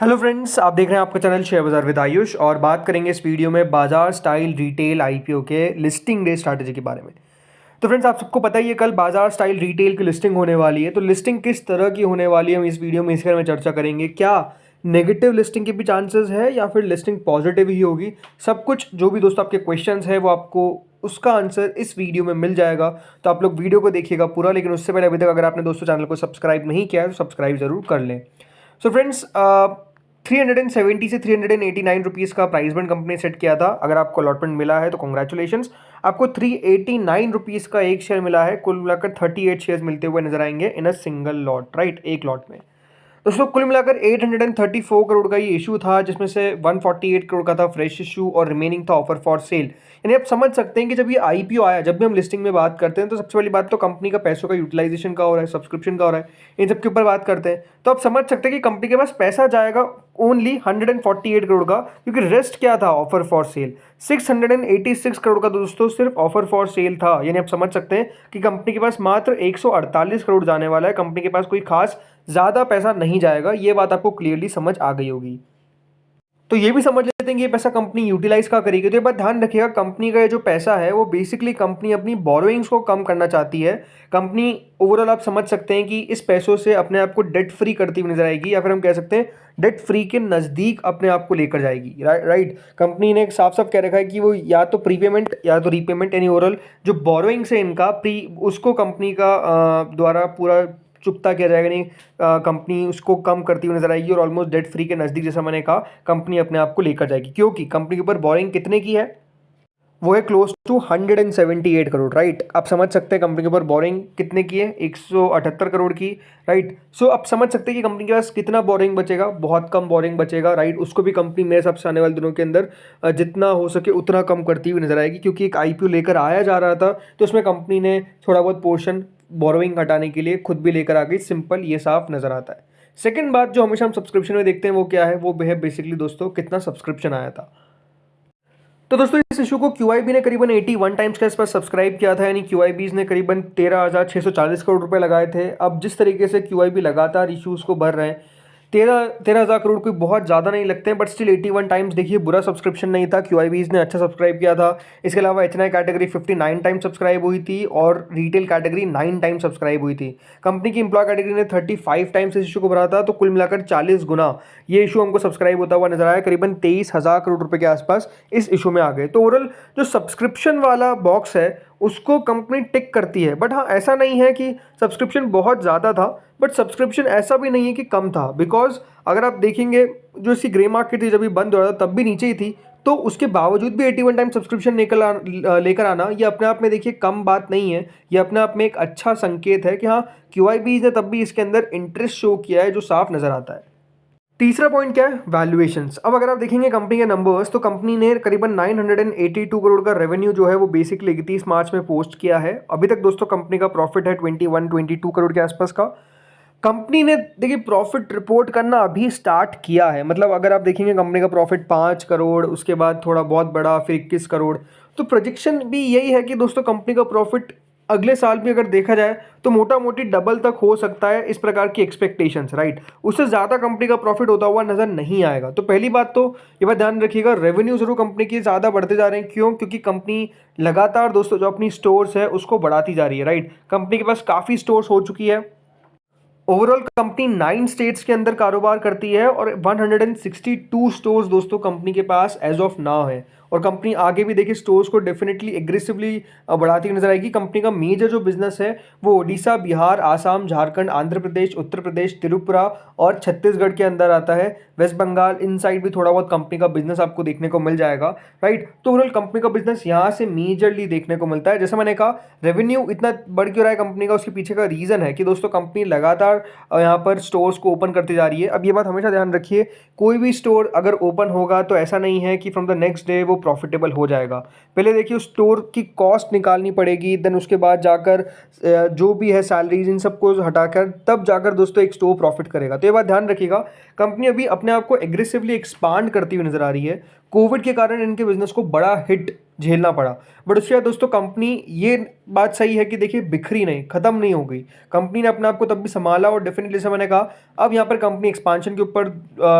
Hello friends, आप देख रहे हैं आपका चैनल शेयर बाजार विद आयुष और बात करेंगे इस वीडियो में बाजार स्टाइल रिटेल आईपीओ के लिस्टिंग डे स्ट्रैटेजी के बारे में। तो फ्रेंड्स, आप सबको पता ही है कल बाजार स्टाइल रिटेल की लिस्टिंग होने वाली है। तो लिस्टिंग किस तरह की होने वाली है हम इस वीडियो में इसके बारे में चर्चा करेंगे। क्या नेगेटिव लिस्टिंग के भी चांसेस है या फिर लिस्टिंग पॉजिटिव ही होगी, सब कुछ जो भी दोस्तों आपके क्वेश्चंस है वो आपको उसका आंसर इस वीडियो में मिल जाएगा। तो आप लोग वीडियो को देखिएगा पूरा, लेकिन उससे पहले अभी तक अगर आपने दोस्तों चैनल को सब्सक्राइब नहीं किया है तो सब्सक्राइब जरूर कर लें। सो फ्रेंड्स, 370 से 389 रुपीज़ का प्राइस बैंड कंपनी ने सेट किया था। अगर आपको अलॉटमेंट मिला है तो कॉन्ग्रेचुलेशंस, आपको 389 रुपीज़ का एक शेयर मिला है। कुल मिलाकर 38 शेयर्स मिलते हुए नजर आएंगे इन अ सिंगल लॉट, राइट, एक लॉट में। दोस्तों कुल मिलाकर 834 करोड़ का ये इशू था, जिसमें से 148 करोड़ का था फ्रेश इशू और रिमेनिंग था ऑफर फॉर सेल। यानी आप समझ सकते हैं कि जब ये आईपीओ आया, जब भी हम लिस्टिंग में बात करते हैं तो सबसे पहली बात तो कंपनी का पैसों का यूटिलाइजेशन का हो रहा है, सब्सक्रिप्शन का हो रहा है, इन सब के ऊपर बात करते हैं। तो आप समझ सकते हैं कि कंपनी के पास पैसा जाएगा ओनली 148 करोड़ का, क्योंकि रेस्ट क्या था ऑफर फॉर सेल 686 करोड़ का दोस्तों सिर्फ ऑफर फॉर सेल था। यानी आप समझ सकते हैं कि कंपनी के पास मात्र 148 करोड़ जाने वाला है। कंपनी के पास कोई खास ज़्यादा पैसा नहीं जाएगा, ये बात आपको क्लियरली समझ आ गई होगी। तो ये भी समझ लेते हैं कि ये पैसा कंपनी यूटिलाइज का करेगी। तो ये बात ध्यान रखिएगा, कंपनी का ये जो पैसा है वो बेसिकली कंपनी अपनी बोरोइंग्स को कम करना चाहती है। कंपनी ओवरऑल आप समझ सकते हैं कि इस पैसों से अपने आप को डेट फ्री करती हुई नजर आएगी, या फिर हम कह सकते हैं डेट फ्री के नज़दीक अपने आप को लेकर जाएगी। राइट, कंपनी ने साफ साफ कह रखा है कि वो या तो प्रीपेमेंट या तो रीपेमेंट, यानी ओवरऑल जो बोरोइंग्स है इनका उसको कंपनी का द्वारा पूरा चुकता किया जाएगा। नहीं, कंपनी उसको कम करती हुई नजर आएगी और ऑलमोस्ट डेट फ्री के नज़दीक, जैसा मैंने कहा, कंपनी अपने आप को लेकर जाएगी। क्योंकि कंपनी के ऊपर बोरिंग कितने की है, वो है क्लोज टू 178 करोड़। राइट, आप समझ सकते हैं कंपनी के ऊपर बोरिंग कितने की है, 178 करोड़ की। राइट, सो आप समझ सकते हैं कि कंपनी के पास कितना बोरिंग बचेगा, बहुत कम बोरिंग बचेगा। राइट, उसको भी कंपनी मेरे हिसाब से आने वाले दिनों के अंदर जितना हो सके उतना कम करती हुई नजर आएगी, क्योंकि एक आईपीओ लेकर आया जा रहा था तो उसमें कंपनी ने थोड़ा बहुत पोर्शन बोरोइंग हटाने के लिए खुद भी लेकर आ गई। सिंपल, ये साफ नजर आता है। सेकंड बात जो हमेशा हम सब्सक्रिप्शन में देखते हैं वो क्या है, वो है बेसिकली दोस्तों कितना सब्सक्रिप्शन आया था। तो दोस्तों इस इशू को क्यूआईबी ने करीबन 81 टाइम्स के आसपास सब्सक्राइब किया था। यानी क्यूआईबीज ने करीबन 13,640 करोड़ रुपए लगाए थे। अब जिस तरीके से क्यूआईबी लगातार इशूज़ को भर रहे हैं, 13,000 करोड़ कोई बहुत ज़्यादा नहीं लगते हैं, बट स्टिल 81 टाइम्स देखिए बुरा सब्सक्रिप्शन नहीं था। क्यूआईबीज ने अच्छा सब्सक्राइब किया था। इसके अलावा एचएनआई कैटेगरी 59 टाइम सब्सक्राइब हुई थी और रिटेल कैटेगरी 9 टाइम सब्सक्राइब हुई थी। कंपनी की इंप्लॉय कैटेगरी ने 35 टाइम्स इस इशू को भरा था। तो कुल मिलाकर 40 गुना ये इशू हमको सब्सक्राइब होता हुआ नजर आया। करीबन 23,000 करोड़ रुपए के आसपास इस इशू में आ गए। तो ओवरऑल जो सब्सक्रिप्शन वाला बॉक्स है उसको कंपनी टिक करती है। बट हाँ, ऐसा नहीं है कि सब्सक्रिप्शन बहुत ज़्यादा था, बट सब्सक्रिप्शन ऐसा भी नहीं है कि कम था। बिकॉज अगर आप देखेंगे जो इसकी ग्रे मार्केट थी जब भी बंद हो रहा था तब भी नीचे ही थी, तो उसके बावजूद भी 81 टाइम सब्सक्रिप्शन लेकर आना ये अपने आप में देखिए कम बात नहीं है। ये अपने आप में एक अच्छा संकेत है कि हाँ, क्यूआईबी ने तब भी इसके अंदर इंटरेस्ट शो किया है, जो साफ नज़र आता है। तीसरा पॉइंट क्या है, वैल्यूएशंस। अब अगर आप देखेंगे कंपनी के नंबर्स, तो कंपनी ने करीबन 982 करोड़ का रेवेन्यू जो है वो बेसिकली 31 मार्च में पोस्ट किया है। अभी तक दोस्तों कंपनी का प्रॉफिट है 22 करोड़ के आसपास का। कंपनी ने देखिए प्रॉफिट रिपोर्ट करना अभी स्टार्ट किया है। मतलब अगर आप देखेंगे कंपनी का प्रॉफिट 5 करोड़, उसके बाद थोड़ा बहुत बड़ा, फिर 21 करोड़। तो प्रोजेक्शन भी यही है कि दोस्तों कंपनी का प्रॉफिट अगले साल भी अगर देखा जाए तो मोटा मोटी डबल तक हो सकता है, इस प्रकार की एक्सपेक्टेशंस। राइट, उससे ज़्यादा कंपनी का प्रॉफिट होता हुआ नजर नहीं आएगा। तो पहली बात तो ये बात ध्यान रखिएगा, रेवेन्यू जरूर कंपनी की ज़्यादा बढ़ते जा रहे हैं। क्यों? क्योंकि कंपनी लगातार दोस्तों जो अपनी स्टोर्स है उसको बढ़ाती जा रही है। राइट, कंपनी के पास काफ़ी स्टोर्स हो चुकी है। ओवरऑल कंपनी 9 स्टेट्स के अंदर कारोबार करती है और 162 स्टोर्स दोस्तों कंपनी के पास एज ऑफ नाउ है। और कंपनी आगे भी देखिए स्टोर्स को डेफिनेटली एग्रेसिवली बढ़ाती हुई नजर आएगी। कंपनी का मेजर जो बिजनेस है वो ओडिशा, बिहार, आसाम, झारखंड, आंध्र प्रदेश, उत्तर प्रदेश, त्रिपुरा और छत्तीसगढ़ के अंदर आता है। वेस्ट बंगाल इन साइड भी थोड़ा बहुत कंपनी का बिजनेस आपको देखने को मिल जाएगा। राइट, तो ओवरऑल कंपनी का बिजनेस यहाँ से मेजरली देखने को मिलता है। जैसे मैंने कहा, रेवेन्यू इतना बढ़ क्यों रहा है कंपनी का, उसके पीछे का रीजन है कि दोस्तों कंपनी लगातार यहाँ पर स्टोर्स को ओपन करती जा रही है। अब ये बात हमेशा ध्यान रखिए, कोई भी स्टोर अगर ओपन होगा तो ऐसा नहीं है कि फ्रॉम द नेक्स्ट डे वो प्रॉफिटेबल हो जाएगा। पहले देखिए उस स्टोर की कॉस्ट निकालनी पड़ेगी, देन उसके बाद जाकर जो भी है सैलरीज इन सबको हटाकर तब जाकर दोस्तों एक स्टोर प्रॉफिट करेगा। तो ये बात ध्यान रखिएगा, कंपनी अभी अपने आप को एग्रेसिवली एक्सपांड करती हुई नजर आ रही है। कोविड के कारण इनके बिजनेस को बड़ा हिट झेलना पड़ा। बट उसके बाद दोस्तों कंपनी, ये बात सही है कि देखिए बिखरी नहीं, ख़त्म नहीं हो गई। कंपनी ने अपने आप को तब भी संभाला और डेफिनेटली जैसे मैंने कहा अब यहाँ पर कंपनी एक्सपांशन के ऊपर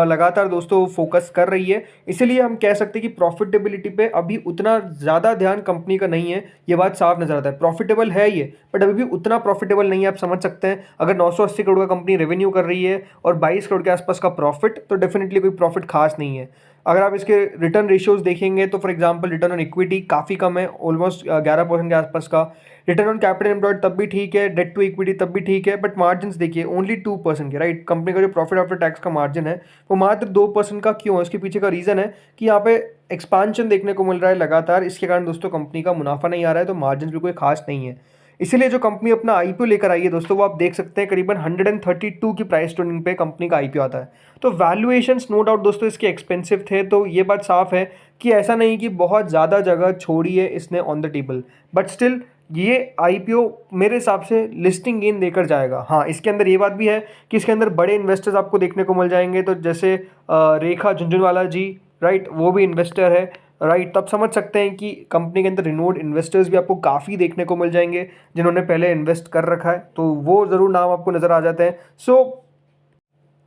लगातार दोस्तों फोकस कर रही है। इसीलिए हम कह सकते हैं कि प्रॉफिटेबिलिटी पे अभी उतना ज़्यादा ध्यान कंपनी का नहीं है, ये बात साफ नज़र आता है। प्रॉफिटेबल है ये, बट अभी भी उतना प्रॉफिटेबल नहीं है। आप समझ सकते हैं अगर 980 करोड़ का कंपनी रेवेन्यू कर रही है और 22 करोड़ के आसपास का प्रॉफिट, तो डेफिनेटली कोई प्रॉफिट खास नहीं है। अगर आप इसके रिटर्न रेशियोज देखेंगे तो for example return on equity काफ़ी कम है, ऑलमोस्ट 11% के आसपास का। रिटर्न ऑन कैपिटल एम्प्लॉयड तब भी ठीक है, डेट टू इक्विटी तब भी ठीक है, बट मार्जिन देखिए ओनली 2% के, राइट। कंपनी का जो प्रॉफिट आफ्टर टैक्स का मार्जिन है वो मात्र 2% का क्यों है? इसके पीछे का रीज़न है कि यहाँ पे एक्सपांशन देखने को मिल रहा है लगातार, इसके कारण दोस्तों कंपनी का मुनाफा नहीं आ रहा है, तो मार्जिन भी कोई खास नहीं है। इसीलिए जो कंपनी अपना आईपीओ लेकर आई है दोस्तों, वो आप देख सकते हैं करीबन 132 की प्राइस टर्निंग पे कंपनी का आईपीओ आता है। तो वैल्यूएशंस नो डाउट दोस्तों इसके एक्सपेंसिव थे, तो ये बात साफ है कि ऐसा नहीं कि बहुत ज़्यादा जगह छोड़ी है इसने on the table, but still ये आईपीओ मेरे हिसाब से लिस्टिंग गेन देकर जाएगा। हाँ, इसके अंदर ये बात भी है कि इसके अंदर बड़े इन्वेस्टर्स आपको देखने को मिल जाएंगे, तो जैसे रेखा झुनझुनवाला जी, राइट, वो भी इन्वेस्टर है, राइट। तब समझ सकते हैं कि कंपनी के अंदर रिनोड इन्वेस्टर्स भी आपको काफ़ी देखने को मिल जाएंगे जिन्होंने पहले इन्वेस्ट कर रखा है, तो वो ज़रूर नाम आपको नज़र आ जाते हैं। सो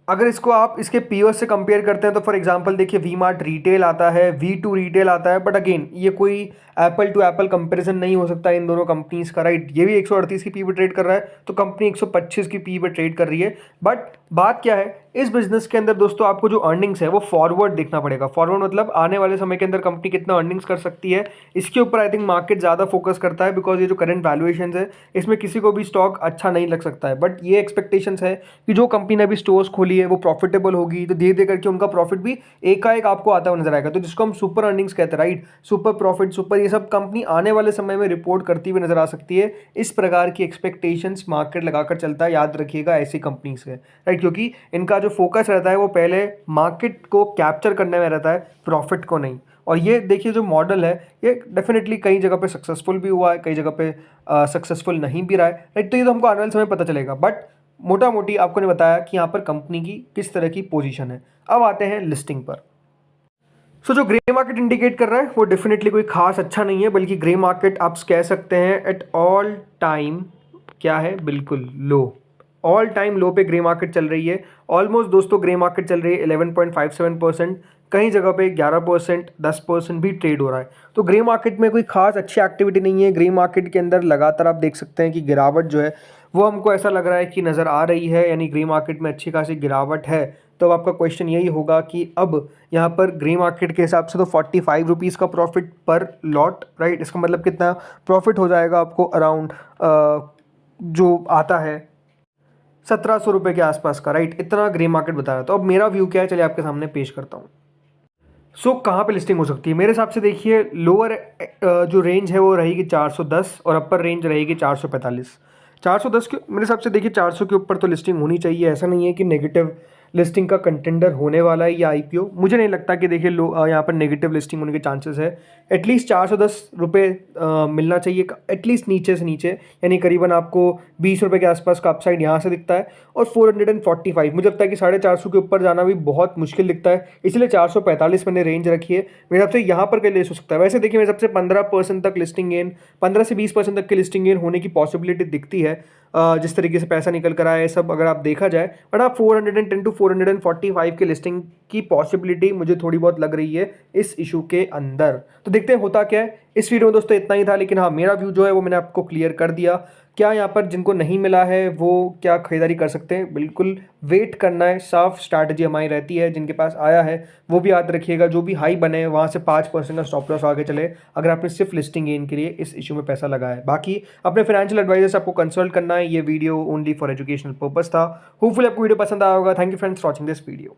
अगर इसको आप इसके पीओएस से कंपेयर करते हैं तो फॉर एग्जांपल देखिए वी मार्ट रिटेल आता है, V2 रिटेल आता है, बट अगेन ये कोई एप्पल टू एप्पल कंपैरिजन नहीं हो सकता इन दोनों कंपनीज का, राइट। ये भी 138 की पी पे ट्रेड कर रहा है तो कंपनी 125 की पी पे ट्रेड कर रही है। बट बात क्या है, इस बिजनेस के अंदर दोस्तों आपको जो अर्निंग्स है वो फॉरवर्ड देखना पड़ेगा। फॉरवर्ड मतलब आने वाले समय के अंदर कंपनी कितना अर्निंग्स कर सकती है, इसके ऊपर आई थिंक मार्केट ज़्यादा फोकस करता है, बिकॉज ये जो करंट वैल्यूएशन है इसमें किसी को भी स्टॉक अच्छा नहीं लग सकता है। बट ये एक्सपेक्टेशंस है कि जो कंपनी ने अभी स्टोर्स खोली है वो प्रॉफिटेबल होगी, तो धीरे धीरे करके उनका प्रॉफिट भी एकाएक आपको आता हुआ नजर आएगा, तो जिसको हम सुपर अर्निंग्स कहते हैं, राइट, सुपर प्रॉफिट, सुपर, ये सब कंपनी आने वाले समय में रिपोर्ट करती हुई नजर आ सकती है। इस प्रकार की एक्सपेक्टेशंस मार्केट लगाकर चलता है, याद रखिएगा ऐसी कंपनी से, राइट, क्योंकि इनका जो फोकस रहता है वो पहले मार्केट को कैप्चर करने में रहता है, प्रॉफिट को नहीं। और ये देखिए जो मॉडल है ये डेफिनेटली कई जगह पे सक्सेसफुल भी हुआ है, कई जगह पे सक्सेसफुल नहीं भी रहा है, राइट। तो ये तो हमको आने वाले समय पता चलेगा, बट मोटा मोटी आपको ने बताया कि यहाँ पर कंपनी की किस तरह की पोजीशन है। अब आते हैं लिस्टिंग पर। सो जो ग्रे मार्केट इंडिकेट कर रहा है वो डेफिनेटली कोई खास अच्छा नहीं है, बल्कि ग्रे मार्केट आप कह सकते हैं एट ऑल टाइम क्या है, बिल्कुल लो, ऑल टाइम लो पे ग्रे मार्केट चल रही है। ऑलमोस्ट दोस्तों ग्रे मार्केट चल रही है 11.57%, कहीं जगह पे 11%, 10% भी ट्रेड हो रहा है। तो ग्रे मार्केट में कोई खास अच्छी एक्टिविटी नहीं है। ग्रे मार्केट के अंदर लगातार आप देख सकते हैं कि गिरावट जो है वो हमको ऐसा लग रहा है कि नज़र आ रही है, यानी ग्रे मार्केट में अच्छी खासी गिरावट है। तो आपका क्वेश्चन यही होगा कि अब यहाँ पर ग्रे मार्केट के हिसाब से तो 45 रुपीज़ का प्रॉफिट पर लॉट, राइट, इसका मतलब कितना प्रॉफिट हो जाएगा आपको, अराउंड जो आता है 1700 रुपये के आसपास का, राइट, इतना ग्रे मार्केट बता रहा है। तो अब मेरा व्यू क्या है, चलिए आपके सामने पेश करता हूँ। सो कहाँ पे लिस्टिंग हो सकती है मेरे हिसाब से, देखिए लोअर जो रेंज है वो रहेगी 410 और अपर रेंज रहेगी 445। 410 के मेरे हिसाब से देखिए 400 के ऊपर तो लिस्टिंग होनी चाहिए। ऐसा नहीं है कि नेगेटिव लिस्टिंग का कंटेंडर होने वाला है या आईपीओ, मुझे नहीं लगता कि देखिए यहाँ पर नेगेटिव लिस्टिंग होने के चांसेस है। एटलीस्ट 410 रुपये मिलना चाहिए एटलीस्ट नीचे से नीचे, यानी करीबन आपको 20 रुपये के आसपास का अपसाइड यहाँ से दिखता है। और 445 मुझे लगता है कि 450 के ऊपर जाना भी बहुत मुश्किल दिखता है, इसलिए 445 मैंने रेंज रखी है। मेरे हिसाब से यहाँ पर कहीं लेस हो सकता है। वैसे देखिए मेरे हिसाब से 15% तक लिस्टिंग गेन, 15 से 20% तक की लिस्टिंग गेन होने की पॉसिबिलिटी दिखती है, जिस तरीके से पैसा निकल कर आया है सब अगर आप देखा जाए। बट आप 410 टू 445 के लिस्टिंग की पॉसिबिलिटी मुझे थोड़ी बहुत लग रही है इस इशू के अंदर। तो देखते हैं होता क्या है। इस वीडियो में दोस्तों इतना ही था, लेकिन हाँ मेरा व्यू जो है वो मैंने आपको क्लियर कर दिया। क्या यहाँ पर जिनको नहीं मिला है वो क्या खरीदारी कर सकते हैं, बिल्कुल वेट करना है, साफ स्ट्रैटेजी हमारी रहती है। जिनके पास आया है वो भी याद रखिएगा, जो भी हाई बने वहाँ से 5% का स्टॉप लॉस आगे चले, अगर आपने सिर्फ लिस्टिंग गेन के लिए इस इशू में पैसा लगाया है। बाकी अपने फाइनेंशियल एडवाइजर से आपको कंसल्ट करना है। ये video only for educational purpose था। होपफुली आपको वीडियो पसंद आया होगा। Thank you friends for watching this video.